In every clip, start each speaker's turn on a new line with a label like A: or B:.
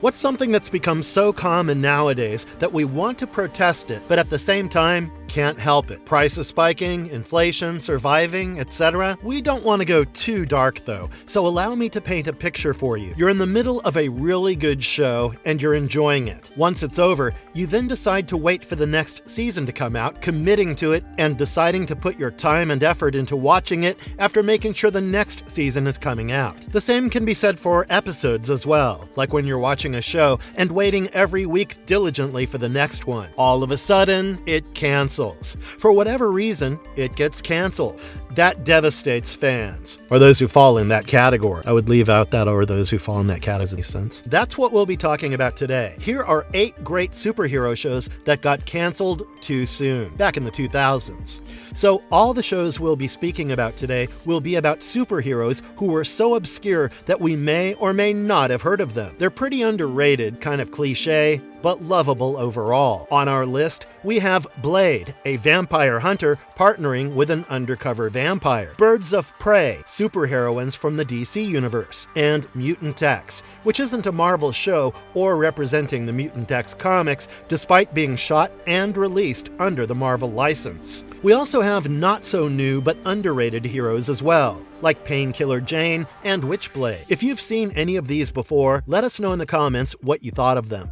A: What's something that's become so common nowadays that we want to protest it, but at the same time, can't help it? Prices spiking, inflation, surviving, etc. We don't want to go too dark though, so allow me to paint a picture for you. You're in the middle of a really good show and you're enjoying it. Once it's over, you then decide to wait for the next season to come out, committing to it and deciding to put your time and effort into watching it after making sure the next season is coming out. The same can be said for episodes as well, like when you're watching a show and waiting every week diligently for the next one. All of a sudden, it cancels. For whatever reason, it gets canceled. That devastates fans, or those who fall in that category. I would leave out that or those who fall in that category sense. That's what we'll be talking about today. Here are 8 great superhero shows that got canceled too soon, back in the 2000s. So all the shows we'll be speaking about today will be about superheroes who were so obscure that we may or may not have heard of them. They're pretty underrated, kind of cliche, but lovable overall. On our list, we have Blade, a vampire hunter partnering with an undercover vampire. Birds of Prey, superheroines from the DC universe. And Mutant X, which isn't a Marvel show or representing the Mutant X comics, despite being shot and released under the Marvel license. We also have not-so-new but underrated heroes as well, like Painkiller Jane and Witchblade. If you've seen any of these before, let us know in the comments what you thought of them.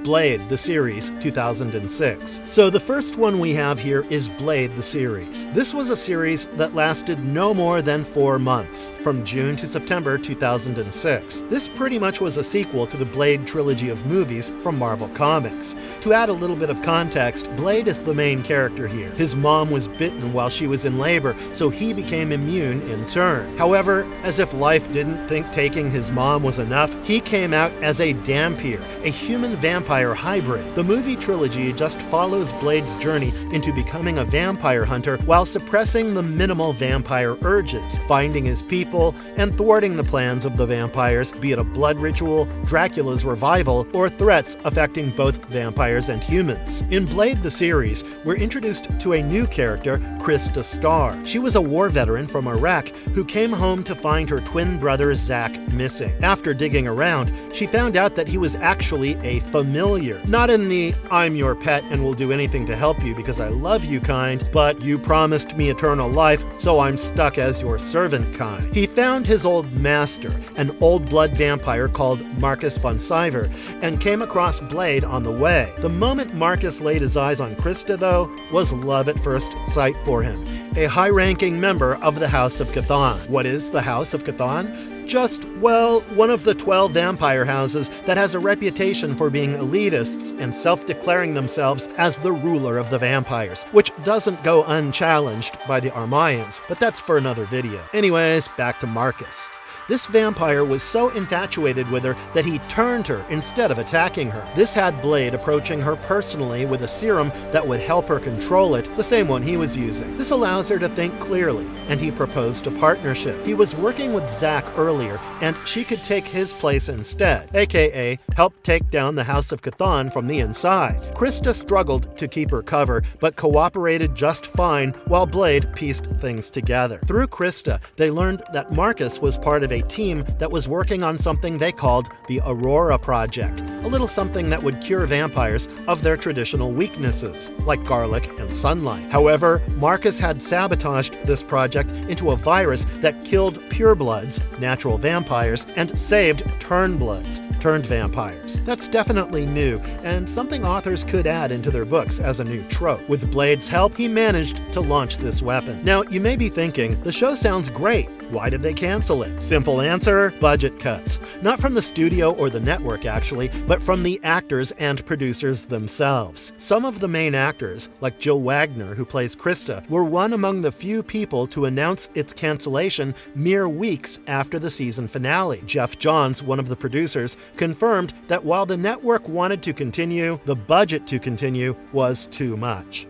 A: Blade, the series, 2006. So the first one we have here is Blade, the series. This was a series that lasted no more than 4 months, from June to September 2006. This pretty much was a sequel to the Blade trilogy of movies from Marvel Comics. To add a little bit of context, Blade is the main character here. His mom was bitten while she was in labor, so he became immune in turn. However, as if life didn't think taking his mom was enough, he came out as a Dhampir, a human vampire hybrid. The movie trilogy just follows Blade's journey into becoming a vampire hunter while suppressing the minimal vampire urges, finding his people, and thwarting the plans of the vampires, be it a blood ritual, Dracula's revival, or threats affecting both vampires and humans. In Blade the series, we're introduced to a new character, Krista Starr. She was a war veteran from Iraq who came home to find her twin brother Zach missing. After digging around, she found out that he was actually a familiar. Not in the "I'm your pet and will do anything to help you because I love you" kind, but "you promised me eternal life, so I'm stuck as your servant" kind. He found his old master, an old blood vampire called Marcus von Sivert, and came across Blade on the way. The moment Marcus laid his eyes on Krista, though, was love at first sight for him. A high-ranking member of the House of Chthon. What is the House of Chthon? Just, well, one of the 12 vampire houses that has a reputation for being elitists and self-declaring themselves as the ruler of the vampires, which doesn't go unchallenged by the Armayans, but that's for another video. Anyways, back to Marcus. This vampire was so infatuated with her that he turned her instead of attacking her. This had Blade approaching her personally with a serum that would help her control it, the same one he was using. This allows her to think clearly, and he proposed a partnership. He was working with Zach earlier, and she could take his place instead, aka help take down the House of Chthon from the inside. Krista struggled to keep her cover, but cooperated just fine while Blade pieced things together. Through Krista, they learned that Marcus was part of a team that was working on something they called the Aurora Project, a little something that would cure vampires of their traditional weaknesses, like garlic and sunlight. However, Marcus had sabotaged this project into a virus that killed purebloods, natural vampires, and saved turnbloods, turned vampires. That's definitely new, and something authors could add into their books as a new trope. With Blade's help, he managed to launch this weapon. Now, you may be thinking, the show sounds great. Why did they cancel it? Simple answer, budget cuts. Not from the studio or the network actually, but from the actors and producers themselves. Some of the main actors, like Jill Wagner, who plays Krista, were one among the few people to announce its cancellation mere weeks after the season finale. Jeff Johns, one of the producers, confirmed that while the network wanted to continue, the budget to continue was too much.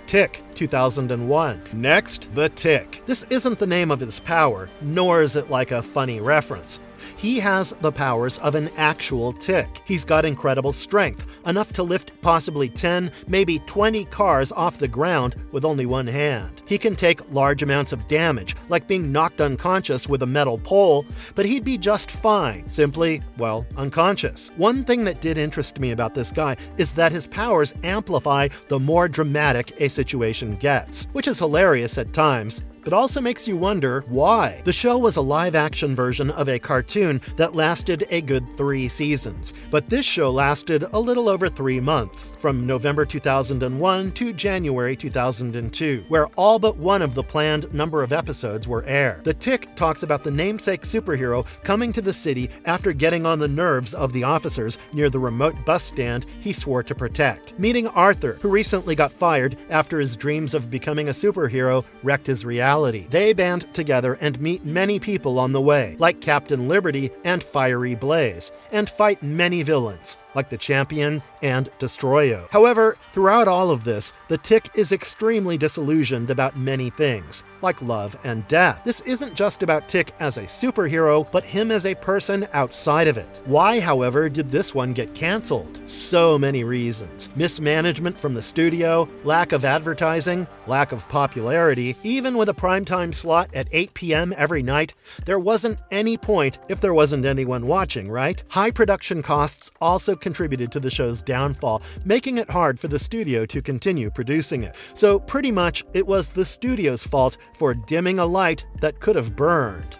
A: Tick, 2001. Next, the Tick. This isn't the name of his power, nor is it like a funny reference. He has the powers of an actual tick. He's got incredible strength, enough to lift possibly 10, maybe 20 cars off the ground with only one hand. He can take large amounts of damage, like being knocked unconscious with a metal pole, but he'd be just fine, simply, well, unconscious. One thing that did interest me about this guy is that his powers amplify the more dramatic a situation gets, which is hilarious at times, but also makes you wonder why. The show was a live-action version of a cartoon that lasted a good 3 seasons, but this show lasted a little over 3 months, from November 2001 to January 2002, where all but one of the planned number of episodes were aired. The Tick talks about the namesake superhero coming to the city after getting on the nerves of the officers near the remote bus stand he swore to protect, meeting Arthur, who recently got fired after his dreams of becoming a superhero wrecked his reality. They band together and meet many people on the way, like Captain Liberty and Fiery Blaze, and fight many villains, like the Champion and Destroyo. However, throughout all of this, the Tick is extremely disillusioned about many things, like love and death. This isn't just about Tick as a superhero, but him as a person outside of it. Why, however, did this one get cancelled? So many reasons. Mismanagement from the studio, lack of advertising, lack of popularity. Even with a primetime slot at 8 p.m. every night, there wasn't any point if there wasn't anyone watching, right? High production costs also contributed to the show's downfall, making it hard for the studio to continue producing it. So pretty much it was the studio's fault for dimming a light that could have burned.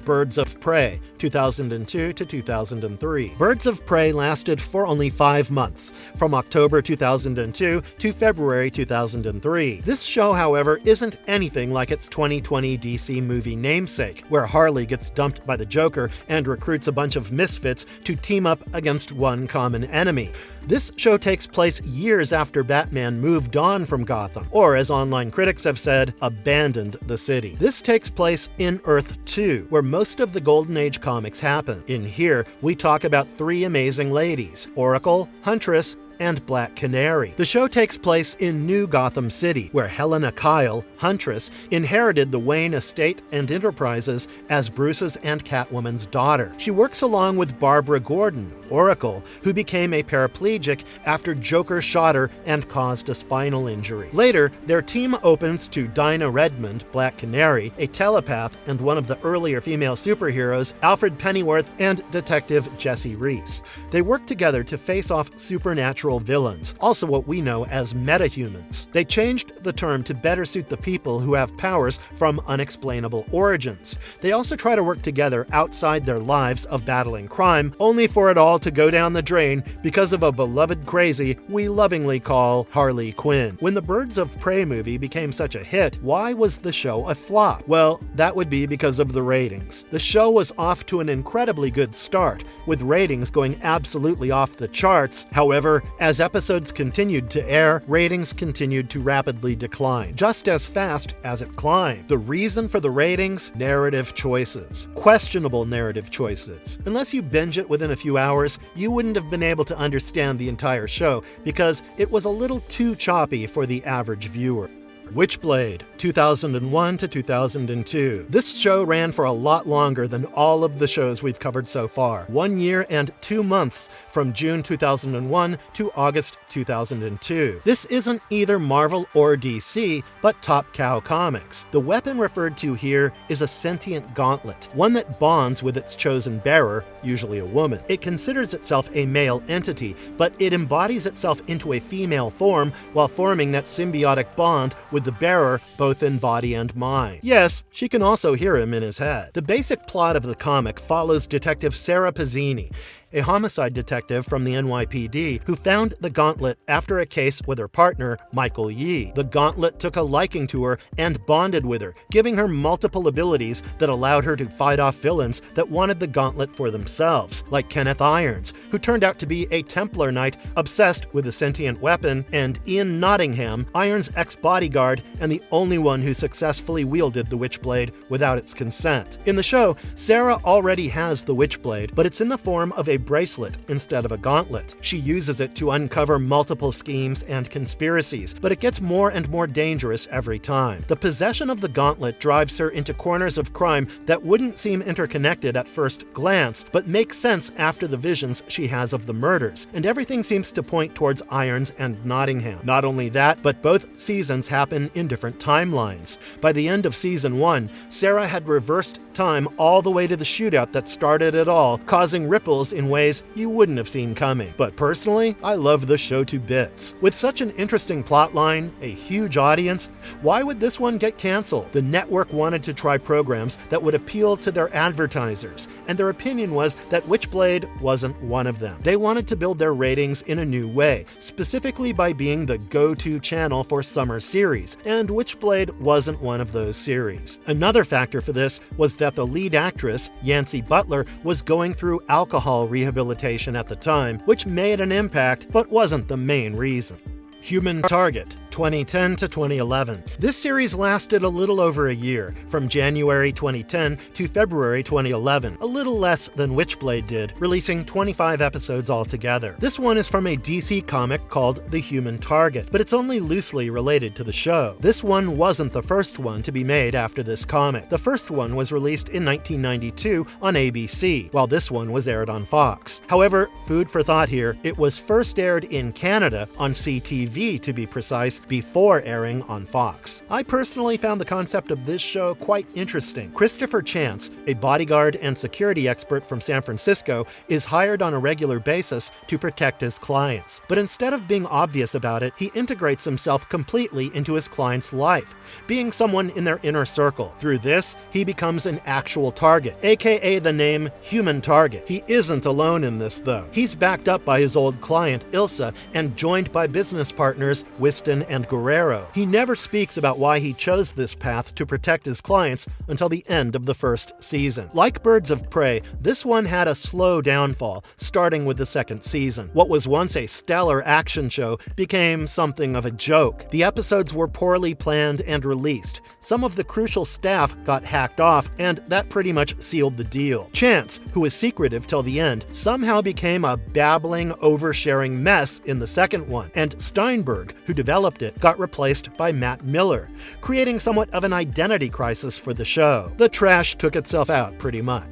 A: Birds of Prey, 2002 to 2003. Birds of Prey lasted for only 5 months, from October 2002 to February 2003. This show, however, isn't anything like its 2020 DC movie namesake, where Harley gets dumped by the Joker and recruits a bunch of misfits to team up against one common enemy. This show takes place years after Batman moved on from Gotham, or as online critics have said, abandoned the city. This takes place in Earth 2, where most of the Golden Age comics happen. In here, we talk about 3 amazing ladies: Oracle, Huntress, and Black Canary. The show takes place in New Gotham City, where Helena Kyle, Huntress, inherited the Wayne estate and enterprises as Bruce's and Catwoman's daughter. She works along with Barbara Gordon, Oracle, who became a paraplegic after Joker shot her and caused a spinal injury. Later, their team opens to Dinah Redmond, Black Canary, a telepath and one of the earlier female superheroes, Alfred Pennyworth, and Detective Jesse Reese. They work together to face off supernatural villains, also what we know as metahumans. They changed the term to better suit the people who have powers from unexplainable origins. They also try to work together outside their lives of battling crime, only for it all to go down the drain because of a beloved crazy we lovingly call Harley Quinn. When the Birds of Prey movie became such a hit, why was the show a flop? Well, that would be because of the ratings. The show was off to an incredibly good start, with ratings going absolutely off the charts. However, as episodes continued to air, ratings continued to rapidly decline, just as fast as it climbed. The reason for the ratings? Narrative choices. Questionable narrative choices. Unless you binge it within a few hours, you wouldn't have been able to understand the entire show because it was a little too choppy for the average viewer. Witchblade, 2001 to 2002. This show ran for a lot longer than all of the shows we've covered so far. 1 year and 2 months, from June 2001 to August 2002. This isn't either Marvel or DC, but Top Cow Comics. The weapon referred to here is a sentient gauntlet, one that bonds with its chosen bearer, usually a woman. It considers itself a male entity, but it embodies itself into a female form while forming that symbiotic bond with the bearer both in body and mind. Yes, she can also hear him in his head. The basic plot of the comic follows Detective Sarah Pizzini, a homicide detective from the NYPD who found the gauntlet after a case with her partner, Michael Yee. The gauntlet took a liking to her and bonded with her, giving her multiple abilities that allowed her to fight off villains that wanted the gauntlet for themselves, like Kenneth Irons, who turned out to be a Templar knight obsessed with a sentient weapon, and Ian Nottingham, Irons' ex-bodyguard and the only one who successfully wielded the Witchblade without its consent. In the show, Sarah already has the Witchblade, but it's in the form of a bracelet instead of a gauntlet. She uses it to uncover multiple schemes and conspiracies, but it gets more and more dangerous every time. The possession of the gauntlet drives her into corners of crime that wouldn't seem interconnected at first glance, but make sense after the visions she has of the murders, and everything seems to point towards Irons and Nottingham. Not only that, but both seasons happen in different timelines. By the end of season 1, Sarah had reversed time all the way to the shootout that started it all, causing ripples in ways you wouldn't have seen coming. But personally, I love the show to bits. With such an interesting plotline, a huge audience, why would this one get canceled? The network wanted to try programs that would appeal to their advertisers, and their opinion was that Witchblade wasn't one of them. They wanted to build their ratings in a new way, specifically by being the go-to channel for summer series, and Witchblade wasn't one of those series. Another factor for this was that the lead actress, Yancey Butler, was going through alcohol rehabilitation at the time, which made an impact but wasn't the main reason. Human Target, 2010 to 2011. This series lasted a little over a year, from January 2010 to February 2011, a little less than Witchblade did, releasing 25 episodes altogether. This one is from a DC comic called The Human Target, but it's only loosely related to the show. This one wasn't the first one to be made after this comic. The first one was released in 1992 on ABC, while this one was aired on Fox. However, food for thought here, it was first aired in Canada on CTV to be precise, before airing on Fox. I personally found the concept of this show quite interesting. Christopher Chance, a bodyguard and security expert from San Francisco, is hired on a regular basis to protect his clients. But instead of being obvious about it, he integrates himself completely into his client's life, being someone in their inner circle. Through this, he becomes an actual target, aka the name Human Target. He isn't alone in this though. He's backed up by his old client, Ilsa, and joined by business partners Whiston and Guerrero. He never speaks about why he chose this path to protect his clients until the end of the first season. Like Birds of Prey, this one had a slow downfall, starting with the second season. What was once a stellar action show became something of a joke. The episodes were poorly planned and released. Some of the crucial staff got hacked off, and that pretty much sealed the deal. Chance, who was secretive till the end, somehow became a babbling, oversharing mess in the second one, and Steinberg, who developed it, got replaced by Matt Miller, creating somewhat of an identity crisis for the show. The trash took itself out pretty much.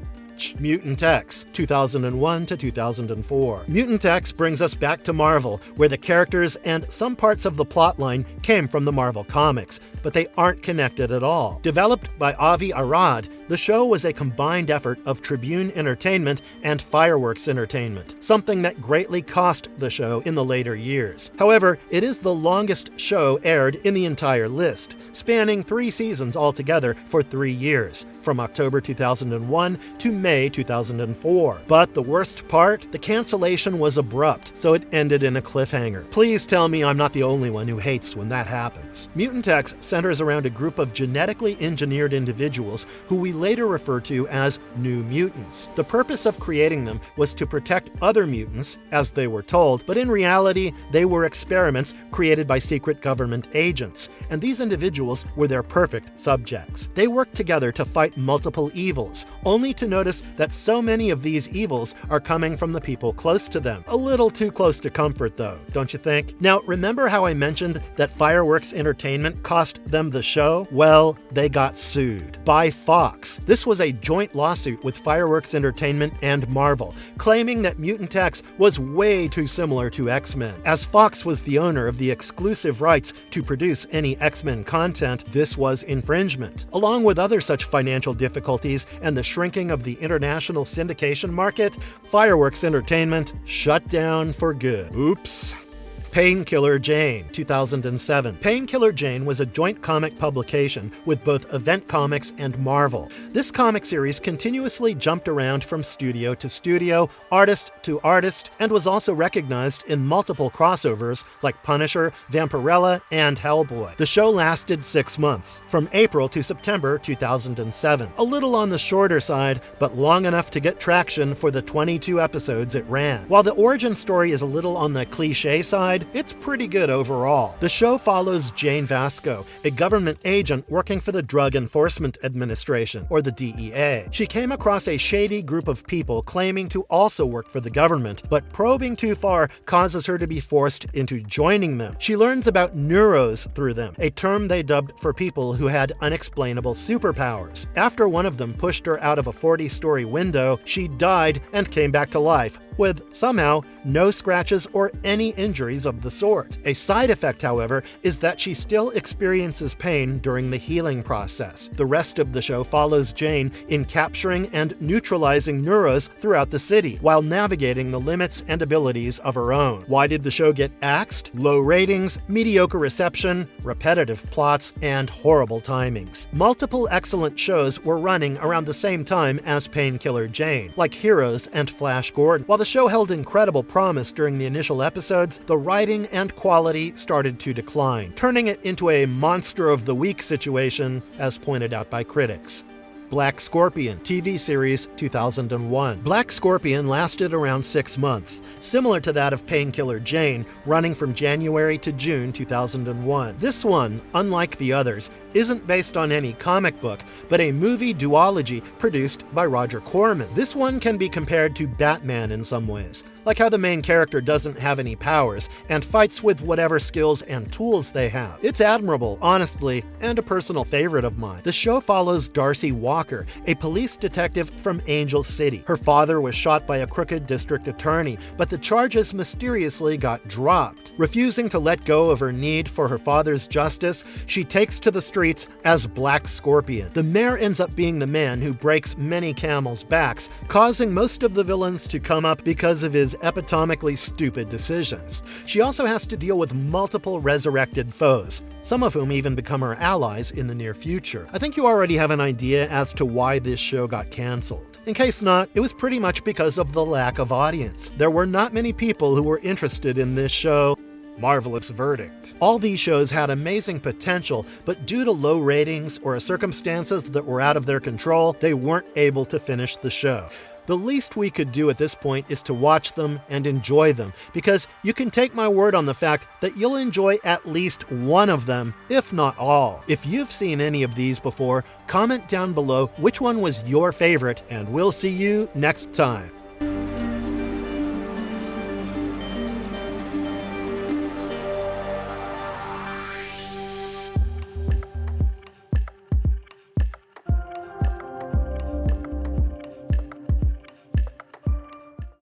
A: Mutant X, 2001 to 2004. Mutant X brings us back to Marvel, where the characters and some parts of the plotline came from the Marvel comics, but they aren't connected at all. Developed by Avi Arad, the show was a combined effort of Tribune Entertainment and Fireworks Entertainment, something that greatly cost the show in the later years. However, it is the longest show aired in the entire list, spanning 3 seasons altogether for 3 years, from October 2001 to May 2004. But the worst part? The cancellation was abrupt, so it ended in a cliffhanger. Please tell me I'm not the only one who hates when that happens. Mutant X centers around a group of genetically engineered individuals who we later refer to as New Mutants. The purpose of creating them was to protect other mutants, as they were told, but in reality, they were experiments created by secret government agents, and these individuals were their perfect subjects. They worked together to fight multiple evils, only to notice that so many of these evils are coming from the people close to them. A little too close to comfort though, don't you think? Now, remember how I mentioned that Fireworks Entertainment cost them the show? Well, they got sued by Fox. This was a joint lawsuit with Fireworks Entertainment and Marvel, claiming that Mutant X was way too similar to X-Men. As Fox was the owner of the exclusive rights to produce any X-Men content, this was infringement. Along with other such financial difficulties and the shrinking of the international syndication market, Fireworks Entertainment shut down for good. Oops. Painkiller Jane, 2007. Painkiller Jane was a joint comic publication with both Event Comics and Marvel. This comic series continuously jumped around from studio to studio, artist to artist, and was also recognized in multiple crossovers like Punisher, Vampirella, and Hellboy. The show lasted 6 months, from April to September 2007. A little on the shorter side, but long enough to get traction for the 22 episodes it ran. While the origin story is a little on the cliché side, Blade, it's pretty good overall. The show follows Jane Vasco, a government agent working for the Drug Enforcement Administration, or the DEA. She came across a shady group of people claiming to also work for the government, but probing too far causes her to be forced into joining them. She learns about neuros through them, a term they dubbed for people who had unexplainable superpowers. After one of them pushed her out of a 40-story window, she died and came back to life, with, somehow, no scratches or any injuries of the sort. A side effect, however, is that she still experiences pain during the healing process. The rest of the show follows Jane in capturing and neutralizing neuros throughout the city, while navigating the limits and abilities of her own. Why did the show get axed? Low ratings, mediocre reception, repetitive plots, and horrible timings. Multiple excellent shows were running around the same time as Painkiller Jane, like Heroes and Flash Gordon. While the show held incredible promise during the initial episodes, the writing and quality started to decline, turning it into a monster of the week situation, as pointed out by critics. Black Scorpion TV series 2001. Black Scorpion lasted around 6 months, similar to that of Painkiller Jane, running from January to June 2001. This one, unlike the others, isn't based on any comic book, but a movie duology produced by Roger Corman. This one can be compared to Batman in some ways, like how the main character doesn't have any powers and fights with whatever skills and tools they have. It's admirable, honestly, and a personal favorite of mine. The show follows Darcy Walker, a police detective from Angel City. Her father was shot by a crooked district attorney, but the charges mysteriously got dropped. Refusing to let go of her need for her father's justice, she takes to the streets as Black Scorpion. The mayor ends up being the man who breaks many camels' backs, causing most of the villains to come up because of his epitomically stupid decisions. She also has to deal with multiple resurrected foes, some of whom even become her allies in the near future. I think you already have an idea as to why this show got cancelled. In case not, it was pretty much because of the lack of audience. There were not many people who were interested in this show. Marvelous verdict. All these shows had amazing potential, but due to low ratings or circumstances that were out of their control, they weren't able to finish the show. The least we could do at this point is to watch them and enjoy them, because you can take my word on the fact that you'll enjoy at least one of them, if not all. If you've seen any of these before, comment down below which one was your favorite, and we'll see you next time.